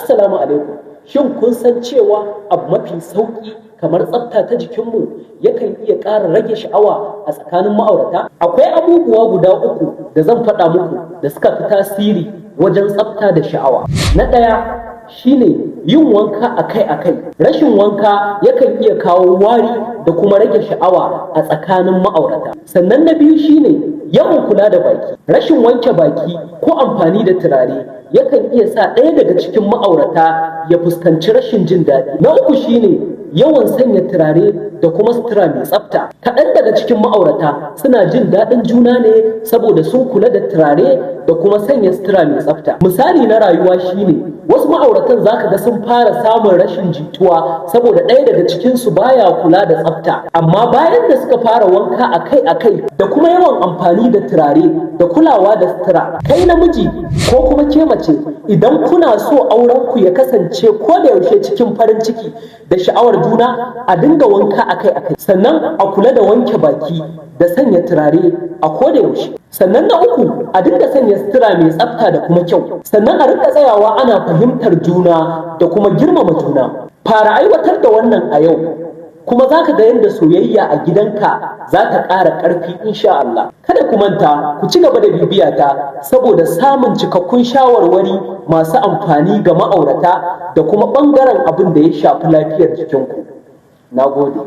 Assalamu alaikum. Shin kun san cewa abu mafi sauƙi kamar tsafta ta jikinmu yakan iya ƙara rage sha'awa a tsakanin ma'aurata? Akwai abubuwa guda uku da zan faɗa muku da suka fi tasiri wajen tsafta da sha'awa. Na ɗaya shine yin wanka akai-akai. Rashin wanka yakan iya kawo wari da kuma rage sha'awa a tsakanin ma'aurata. Sannan na biyu shine yawan kula da baki. Rashin wanke baki ko amfani da turare yakan iya sa ɗaya daga cikin ma'aurata ya fuskanci rashin jin daɗi. Na uku shine yawan sanya turare da kuma sutura mai tsafta. Kaɗan daga cikin ma'aurata suna jin daɗin juna ne saboda sun kula da turare da kuma sanya sutura mai tsafta. Misali na rayuwa shine wasu ma'auratan zaka ga sun fara samun rashin jituwa saboda ɗaya daga cikinsu baya kula da tsafta. Amma bayan da suka fara wanka akai-akai da kuma yawan amfani da turare da kulawa da sutura, kai namiji ko kuma ke mace idan kuna so aurenku ya kasance ko da yaushe cikin farin ciki da sha'awar juna, a dinga wanka akai-akai, sannan a kula da wanke baki da sanya turare a ko da yaushe. Sannan na uku, a dinga sanya sutura mai tsafta da kuma kyau. Sannan a rinka tsayawa ana fahimtar juna da kuma girmama juna. Fara aiwatar da wannan a yau, kuma za ka ga yadda soyayya a gidanka za ta ƙara ƙarfi insha Allah. Kada ku manta ku ci gaba da bibiyata saboda samun cikakkun shawarwari masu amfani ga ma'aurata da kuma ɓangaren abin da ya shafi lafiyar jikinku. Na gode.